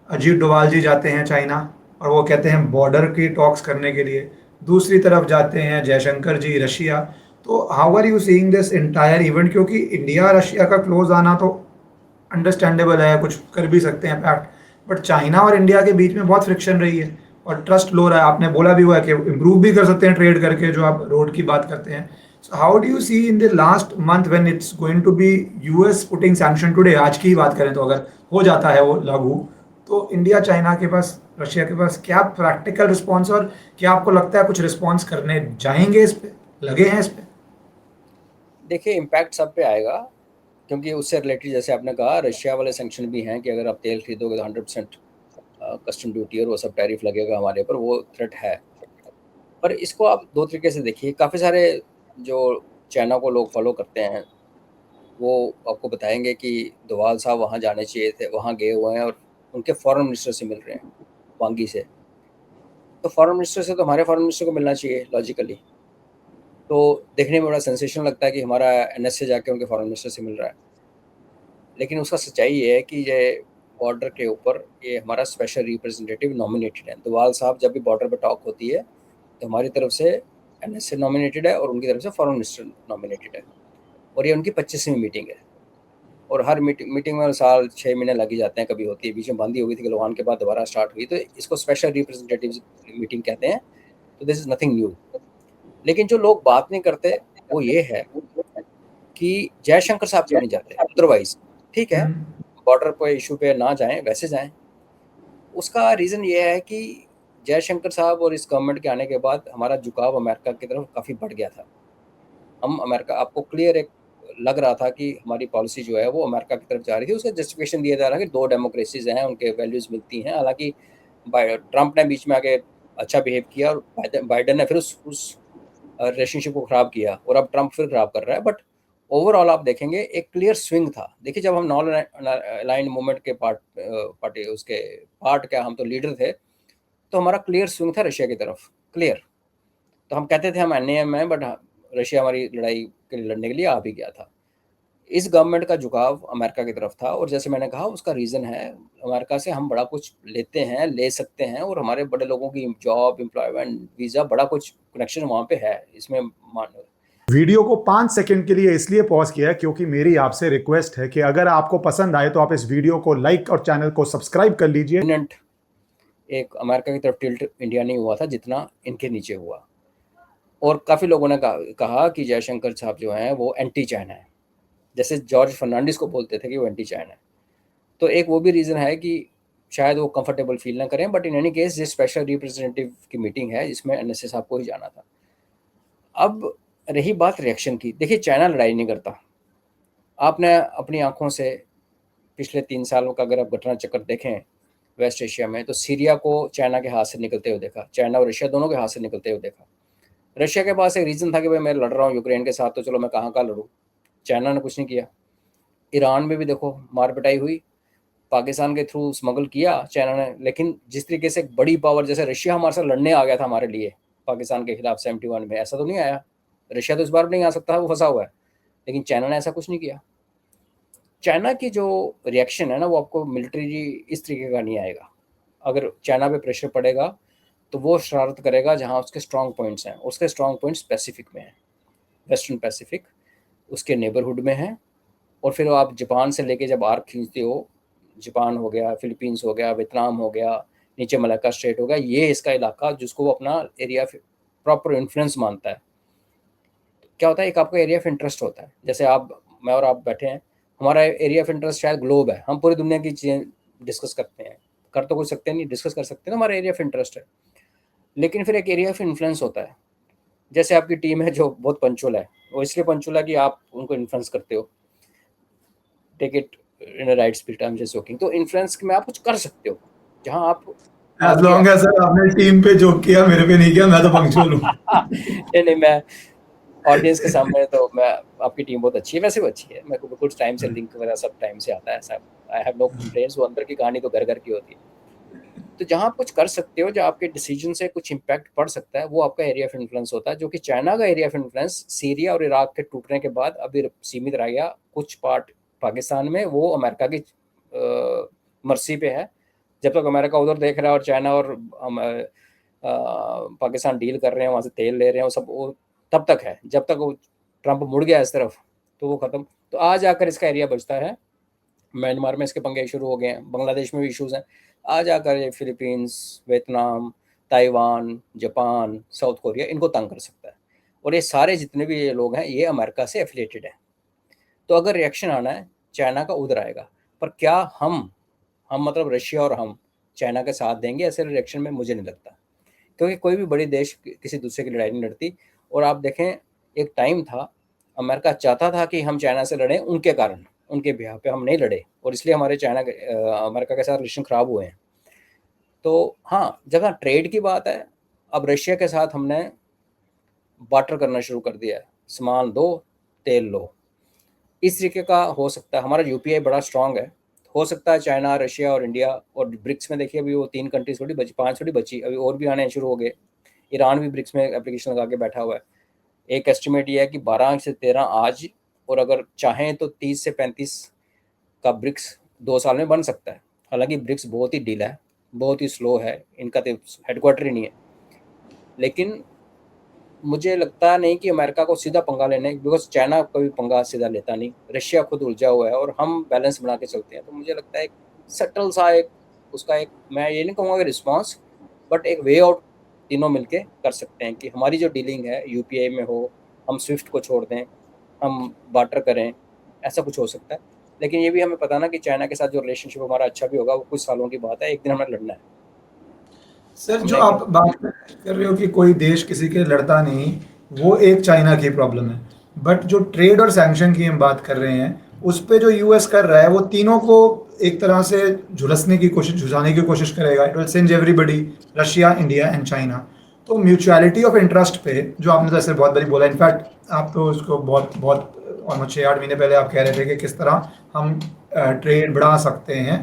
अजीत डोभाल जी जाते हैं चाइना और वो कहते हैं बॉर्डर की टॉक्स करने के लिए। दूसरी तरफ जाते हैं जयशंकर जी रशिया। तो how are you seeing this entire event? क्योंकि इंडिया रशिया का क्लोज आना तो अंडरस्टैंडेबल है, कुछ कर भी सकते हैं फैक्ट, बट चाइना और इंडिया के बीच में बहुत फ्रिक्शन रही है और ट्रस्ट लो रहा है। आपने बोला भी हुआ है कि इम्प्रूव भी कर सकते हैं ट्रेड करके, जो आप रोड की बात करते हैं। So how do you see in the last month when it's going to be US putting sanction today, आज की ही बात करें तो अगर हो जाता है वो लागू, तो इंडिया चाइना के पास, रशिया के पास क्या प्रैक्टिकल रिस्पॉन्स, और क्या आपको लगता है कुछ रिस्पॉन्स करने जाएंगे इस पे, लगे हैं इस पे? देखिए इम्पैक्ट सब पे आएगा, क्योंकि उससे रिलेटेड जैसे आपने कहा रशिया वाले सैंक्शन भी हैं कि अगर आप तेल खरीदोगे तो 100% कस्टम ड्यूटी और वो सब टैरिफ लगेगा हमारे ऊपर, वो थ्रेट है। पर इसको आप दो तरीके से देखिए। काफ़ी सारे जो चाइना को लोग फॉलो करते हैं वो आपको बताएंगे कि डोभाल साहब वहाँ जाने चाहिए थे, वहाँ गए हुए हैं और उनके फॉरेन मिनिस्टर से मिल रहे हैं, वांगी से। तो फॉरेन मिनिस्टर से तो हमारे फॉरेन मिनिस्टर को मिलना चाहिए लॉजिकली। तो देखने में बड़ा सेंसेशन लगता है कि हमारा एनएस से जाके उनके फॉरेन मिनिस्टर से मिल रहा है, लेकिन उसका सच्चाई ये है कि ये बॉर्डर के ऊपर ये हमारा स्पेशल रिप्रेजेंटेटिव नॉमिनेटेड है। डोभाल साहब जब भी बॉर्डर पर टॉक होती है तो हमारी तरफ से एनएस से नॉमिनेटेड है और उनकी तरफ से फॉरेन मिनिस्टर नॉमिनेटेड है, और ये उनकी 25वीं मीटिंग है। और हर मीटिंग में साल 6 महीने लग ही जाते हैं, कभी होती है, बीच में बंद ही हो गई थी गलवान के बाद दोबारा स्टार्ट हुई, तो इसको स्पेशल रिप्रेजेंटेटिव मीटिंग कहते हैं। तो दिस इज नथिंग न्यू। लेकिन जो लोग बात नहीं करते वो ये है कि जयशंकर साहब क्यों नहीं जाते, अदरवाइज ठीक है हम्म। बॉर्डर पर इशू पे ना जाएं, वैसे जाएं। उसका रीज़न ये है कि जयशंकर साहब और इस गवर्नमेंट के आने के बाद हमारा झुकाव अमेरिका की तरफ काफ़ी बढ़ गया था। हम अमेरिका, आपको क्लियर एक लग रहा था कि हमारी पॉलिसी जो है वो अमेरिका की तरफ जा रही थी। उसका जस्टिफिकेशन दिया जा रहा है कि दो डेमोक्रेसीज हैं, उनके वैल्यूज़ मिलती हैं। हालांकि ट्रंप ने बीच में आके अच्छा बिहेव किया और बाइडन ने फिर उस रिलेशनशिप को ख़राब किया और अब ट्रंप फिर ख़राब कर रहा है। बट ओवरऑल आप देखेंगे एक क्लियर स्विंग था। देखिए जब हम नॉन अलाइंड मूवमेंट के पार्टी उसके पार्ट क्या, हम तो लीडर थे, तो हमारा क्लियर स्विंग था रशिया की तरफ, क्लियर। तो हम कहते थे हम एनएएम हैं, बट रशिया हमारी लड़ाई के लिए लड़ने के लिए आ भी गया था। इस गवर्नमेंट का झुकाव अमेरिका की तरफ था, और जैसे मैंने कहा उसका रीज़न है अमेरिका से हम बड़ा कुछ लेते हैं, ले सकते हैं, और हमारे बड़े लोगों की जॉब, एम्प्लॉयमेंट, वीज़ा, बड़ा कुछ कनेक्शन वहाँ पे है इसमें। मान वीडियो को 5 सेकंड के लिए इसलिए पॉज किया है क्योंकि मेरी आपसे रिक्वेस्ट है कि अगर आपको पसंद आए तो आप इस वीडियो को लाइक और चैनल को सब्सक्राइब कर लीजिए। एक अमेरिका की तरफ टिल्ट इंडिया नहीं हुआ था जितना इनके नीचे हुआ। और काफ़ी लोगों ने कहा कि जयशंकर साहब जो हैं वो एंटी चाइना है, जैसे जॉर्ज फर्नांडिस को बोलते थे कि वो एंटी चाइना है। तो एक वो भी रीज़न है कि शायद वो कंफर्टेबल फील ना करें। बट इन एनी केस जिस स्पेशल रिप्रेजेंटेटिव की मीटिंग है इसमें एनएसए साहब को ही जाना था। अब रही बात रिएक्शन की, देखिए चाइना लड़ाई नहीं करता। आपने अपनी आंखों से पिछले 3 सालों का अगर आप घटना चक्र देखें वेस्ट एशिया में, तो सीरिया को चाइना के हाथ से निकलते हुए देखा, चाइना और रशिया दोनों के हाथ से निकलते हुए देखा। रशिया के पास एक रीज़न था कि भाई मैं लड़ रहा हूँ यूक्रेन के साथ, तो चलो मैं कहाँ कहाँ लड़ूँ। चाइना ने कुछ नहीं किया। ईरान में भी देखो मार पिटाई हुई, पाकिस्तान के थ्रू स्मगल किया चाइना ने। लेकिन जिस तरीके से एक बड़ी पावर जैसे रशिया हमारे साथ लड़ने आ गया था हमारे लिए पाकिस्तान के खिलाफ 71 में, ऐसा तो नहीं आया। रशिया तो इस बार भी नहीं आ सकता, वो फंसा हुआ है। लेकिन चाइना ने ऐसा कुछ नहीं किया। चाइना की जो रिएक्शन है ना वो आपको मिलिट्री इस तरीके का नहीं आएगा। अगर चाइना पे प्रेशर पड़ेगा तो वो शरारत करेगा जहाँ उसके स्ट्रॉन्ग पॉइंट्स हैं। उसके स्ट्रॉन्ग पॉइंट्स पैसिफिक में हैं, वेस्टर्न पैसिफिक उसके नेबरहुड में है। और फिर आप जापान से लेके जब आर्क खींचते हो, जापान हो गया, फिलीपींस हो गया, वियतनाम हो गया, नीचे मलाक्का स्ट्रेट हो गया, ये इसका इलाका जिसको वो अपना एरिया प्रॉपर इन्फ्लुएंस मानता है। क्या होता है, एक आपका एरिया ऑफ इंटरेस्ट होता है। जैसे आप, मैं और आप बैठे हैं, हमारा एरिया ऑफ इंटरेस्ट शायद ग्लोब है, हम पूरी दुनिया की चीज़ें डिस्कस करते हैं, कर तो कुछ सकते नहीं, डिस्कस कर सकते हैं, तो हमारा एरिया ऑफ इंटरेस्ट है। लेकिन फिर एक एरिया ऑफ इन्फ्लुएंस होता है। जैसे आपकी टीम है जो बहुत पंचुअल है, वो इसलिए पंचुअल है कि आप उनको इन्फ्लुएंस करते हो, take it in a right spirit, I am just joking. तो इन्फ्लुएंस में आप कुछ कर सकते हो जहां आप एज आपके लॉन्ग एज सर आपने टीम पे जोक किया, मेरे पे नहीं किया, मैं तो पंक्चुअल हूँ। नहीं नहीं, मैं ऑडियंस के सामने तो मैं, आपकी टीम बहुत अच्छी है, वैसे वो अच्छी है, मेरे को कुछ टाइम से लिंक वगैरह सब टाइम से आता है ऐसा। आई हैव नो कंप्लेंट्स, वो अंदर की कहानी तो घर घर की होती है। तो जहाँ आप कुछ कर सकते हो, जहाँ आपके डिसीजन से कुछ इम्पैक्ट पड़ सकता है, वो आपका एरिया ऑफ इन्फ्लुएंस होता है। जो कि चाइना का एरिया ऑफ इन्फ्लुएंस सीरिया और इराक के टूटने के बाद अभी सीमित रह गया कुछ पार्ट पाकिस्तान में, वो अमेरिका की मर्सी पे है। जब तक अमेरिका उधर देख रहा है और चाइना और पाकिस्तान डील कर रहे हैं, वहाँ से तेल ले रहे हैं, वो सब वो तब तक है। जब तक वो ट्रंप मुड़ गया इस तरफ तो वो ख़त्म। तो आज आकर इसका एरिया बचता है। म्यांमार में इसके पंगे शुरू हो गए हैं, बांग्लादेश में भी इश्यूज़ हैं। आज आकर ये Philippines, Vietnam, Taiwan, Japan, south Korea इनको तंग कर सकता है। और ये सारे जितने भी ये लोग हैं ये अमेरिका से एफिलिएटेड हैं। तो अगर रिएक्शन आना है चाइना का उधर आएगा। पर क्या हम मतलब रशिया और हम चाइना के साथ देंगे ऐसे रिएक्शन में? मुझे नहीं लगता, क्योंकि कोई भी बड़ी देश किसी दूसरे की लड़ाई नहीं लड़ती। और आप देखें एक टाइम था अमेरिका चाहता था कि हम चाइना से लड़ें, उनके कारण उनके बिहाफ पे हम नहीं लड़े और इसलिए हमारे अमेरिका के साथ रिलेशन ख़राब हुए हैं। तो हाँ, जहाँ ट्रेड की बात है, अब रशिया के साथ हमने बार्टर करना शुरू कर दिया है, सामान दो तेल लो। इस तरीके का हो सकता है। हमारा यूपीआई बड़ा स्ट्रांग है, हो सकता है चाइना, रशिया और इंडिया और ब्रिक्स में देखिए अभी वो 3 कंट्रीज थोड़ी बची, 5 थोड़ी बची, अभी और भी आने शुरू हो गए। ईरान भी ब्रिक्स में एप्लीकेशन लगा के बैठा हुआ है। एक एस्टिमेट ये है कि 12 से 13 आज, और अगर चाहें तो 30 से 35 का ब्रिक्स 2 साल में बन सकता है। हालांकि ब्रिक्स बहुत ही ढीला है, बहुत ही स्लो है, इनका तो हेडक्वार्टर ही नहीं है। लेकिन मुझे लगता नहीं कि अमेरिका को सीधा पंगा लेना है, बिकॉज चाइना कभी पंगा सीधा लेता नहीं, रशिया खुद उलझा हुआ है और हम बैलेंस बना के चलते हैं। तो मुझे लगता है एक सटल सा एक उसका एक, मैं ये नहीं कहूँगा कि रिस्पॉन्स, बट एक वे आउट तीनों मिलके कर सकते हैं कि हमारी जो डीलिंग है यूपीआई में हो, हम स्विफ्ट को छोड़ दें, हम बार्टर करें, ऐसा कुछ हो सकता है। लेकिन ये भी हमें पता ना कि चाइना के साथ जो रिलेशनशिप हमारा अच्छा भी होगा वो कुछ सालों की बात है, एक दिन हमें लड़ना है। सर जो हमने आप बात कर रहे हो कि कोई देश किसी के लड़ता नहीं, वो एक चाइना की प्रॉब्लम है। बट जो ट्रेड और सैंक्शन की हम बात कर रहे हैं, उस पे जो यूएस कर रहा है वो तीनों को एक तरह से झुलसने की कोशिश, झुलाने की कोशिश करेगा। It will Synge everybody, Russia, India and China. तो म्यूचुअलिटी ऑफ इंटरेस्ट पे जो आपने जैसे बहुत बड़ी बोला, इनफैक्ट आप तो उसको बहुत बहुत ऑलमोस्ट 6-8 महीने पहले आप कह रहे थे कि किस तरह हम ट्रेड बढ़ा सकते हैं।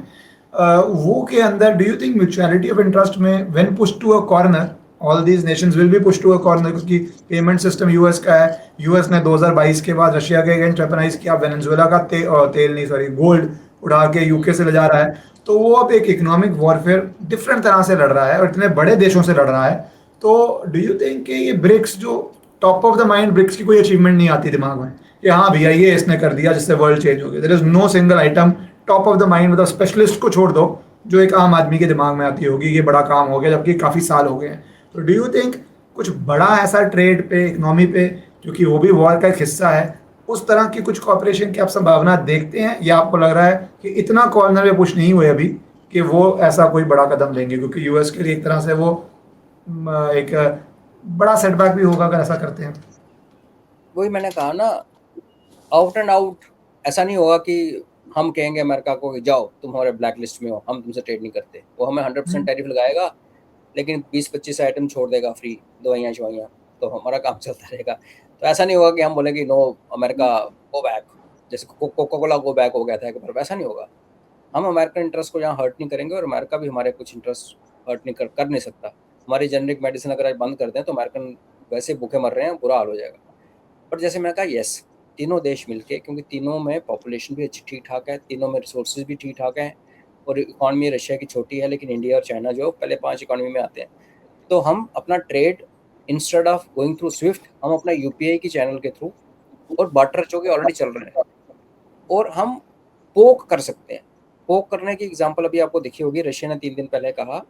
वो के अंदर do you think mutuality of interest में when push to a corner, all these nations will be push to a corner, क्योंकि पेमेंट सिस्टम यूएस का है। यूएस ने 2022 के बाद रशिया के अगेंस्ट वेपनाइज किया, वेनेजुएला का तेल नहीं सॉरी गोल्ड उड़ा के यूके से ले जा रहा है। तो वो अब एक इकोनॉमिक वॉरफेयर डिफरेंट तरह से लड़ रहा है और इतने बड़े देशों से लड़ रहा है। तो डू यू थिंक कि ये ब्रिक्स जो top of the mind, BRICS की कोई अचीवमेंट नहीं आती दिमाग में कि हाँ भैया ये इसने कर दिया जिससे वर्ल्ड चेंज हो गया? There is no single item top of the mind, मतलब स्पेशलिस्ट को छोड़ दो, जो एक आम आदमी के दिमाग में आती होगी ये बड़ा काम हो गया, जबकि काफ़ी साल हो गए हैं। तो डू यू थिंक कुछ बड़ा ऐसा ट्रेड पे, इकोनॉमी पे, क्योंकि वो भी वॉर का एक हिस्सा है, उस तरह की कुछ कॉपरेशन की आप संभावना देखते हैं, या आपको लग रहा है कि इतना कॉर्नर में पुश नहीं हुए अभी कि वो ऐसा कोई बड़ा कदम लेंगे? क्योंकि यूएस के लिए एक तरह से वो एक बड़ा सेटबैक भी होगा अगर ऐसा करते हैं। वही मैंने कहा ना, आउट एंड आउट ऐसा नहीं होगा कि हम कहेंगे अमेरिका को कि जाओ तुम हमारे ब्लैक लिस्ट में हो, हम तुमसे ट्रेड नहीं करते। वो हमें 100% टैरिफ लगाएगा, लेकिन 20-25 आइटम छोड़ देगा फ्री, दवाइयाँ शवाइयाँ, तो हमारा काम चलता रहेगा। तो ऐसा नहीं होगा कि हम बोलेंगे नो अमेरिका गो बैक, जैसे कोका कोला गो बैक हो गया था एक बार, वैसा नहीं होगा। हम अमेरिकन इंटरेस्ट को यहाँ हर्ट नहीं करेंगे और अमेरिका भी हमारे कुछ इंटरेस्ट हर्ट नहीं कर नहीं सकता। हमारी जेनरिक मेडिसिन अगर आज बंद कर दें तो अमेरिकन वैसे भूखे मर रहे हैं, बुरा हाल हो जाएगा। बट जैसे मैंने कहा यस, तीनों देश मिलके, क्योंकि तीनों में पॉपुलेशन भी अच्छी ठीक ठाक है, तीनों में रिसोर्सेज भी ठीक ठाक हैं, और इकॉनमी रशिया की छोटी है लेकिन इंडिया और चाइना जो पहले 5 इकॉनमी में आते हैं। तो हम अपना trade instead of going through Swift, हम अपना यूपीआई की चैनल के थ्रू और बार्टर जो कि ऑलरेडी चल रहे हैं, और हम पोक कर सकते हैं। पोक करने की एग्जांपल अभी आपको दिखी होगी, रशिया ने 3 दिन पहले कहा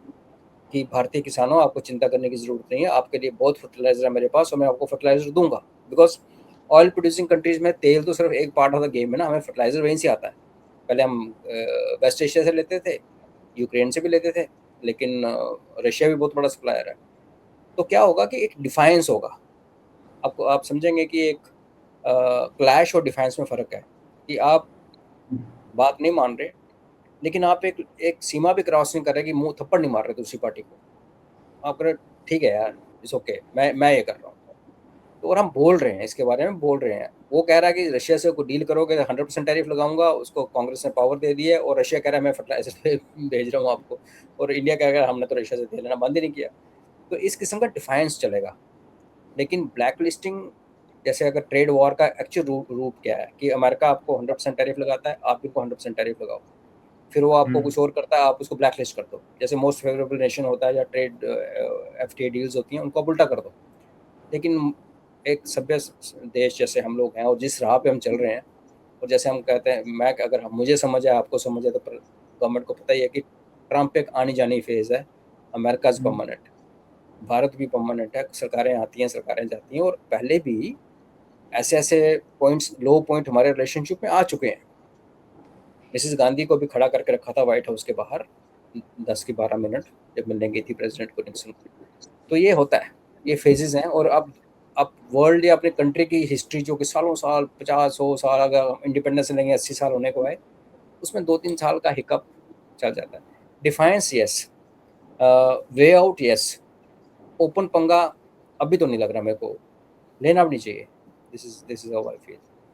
कि भारतीय किसानों आपको चिंता करने की जरूरत नहीं है, आपके लिए बहुत फर्टिलाइजर है मेरे पास और मैं आपको फर्टिलाइजर दूंगा। बिकॉज ऑयल प्रोड्यूसिंग कंट्रीज में तेल तो सिर्फ एक पार्ट ऑफ द गेम है ना, हमें फर्टिलाइजर वहीं से आता है। पहले हम वेस्ट एशिया से लेते थे, यूक्रेन से भी लेते थे, लेकिन रशिया भी बहुत बड़ा सप्लायर है। तो क्या होगा कि एक डिफाइंस होगा, आपको आप समझेंगे कि एक क्लैश और डिफाइंस में फ़र्क है, कि आप बात नहीं मान रहे, लेकिन आप एक एक सीमा भी क्रॉस नहीं कर रहे कि मुंह थप्पड़ नहीं मार रहे दूसरी पार्टी को। आप कह रहे ठीक है यार, इट्स ओके, मैं ये कर रहा हूँ। तो और हम बोल रहे हैं, इसके बारे में बोल रहे हैं। वो कह रहा है कि रशिया से कोई डील करोगे तो 100% टैरिफ लगाऊंगा, उसको कांग्रेस ने पावर दे दी है, और रशिया कह रहा है मैं फर्टिलाइजर भेज रहा हूँ आपको, और इंडिया कह रहा है हमने तो रशिया से तेल लेना बंद ही नहीं किया। तो इस किस्म का डिफाइंस चलेगा। लेकिन ब्लैक लिस्टिंग, जैसे अगर ट्रेड वॉर का एक्चुअल रूप क्या है कि अमेरिका आपको 100% टैरिफ लगाता है, आप भी को 100% टैरिफ लगाओ, फिर वो आपको हम्म, कुछ और करता है, आप उसको ब्लैक लिस्ट कर दो। जैसे मोस्ट फेवरेबल नेशन होता है या ट्रेड एफटीए डील्स होती हैं, उनको आप उल्टा कर दो। लेकिन एक सभ्य देश जैसे हम लोग हैं और जिस राह पे हम चल रहे हैं, और जैसे हम कहते हैं, मैं अगर मुझे समझ है, आपको समझ है, तो गवर्नमेंट को पता ही है कि ट्रम्प एक आनी जानी फेज है, अमेरिका हम्म, परमानेंट, भारत भी परमानेंट है, सरकारें आती हैं सरकारें जाती हैं, और पहले भी ऐसे ऐसे पॉइंट्स, लो पॉइंट हमारे रिलेशनशिप में आ चुके हैं। मिसेस गांधी को भी खड़ा करके रखा था व्हाइट हाउस के बाहर 10 की 12 मिनट, जब मिलने गई थी प्रेसिडेंट को निक्सन को। तो ये होता है, ये फेजेस हैं। और अब वर्ल्ड या अपने कंट्री की हिस्ट्री जो कि सालों साल 50-100 साल, अगर इंडिपेंडेंस लेंगे 80 साल होने को है, उसमें 2-3 साल का हिकअप चल जाता है। Defines yes, way out yes, open पंगा अभी तो नहीं लग रहा मेरे को, लेना भी नहीं चाहिए। This is how I feel.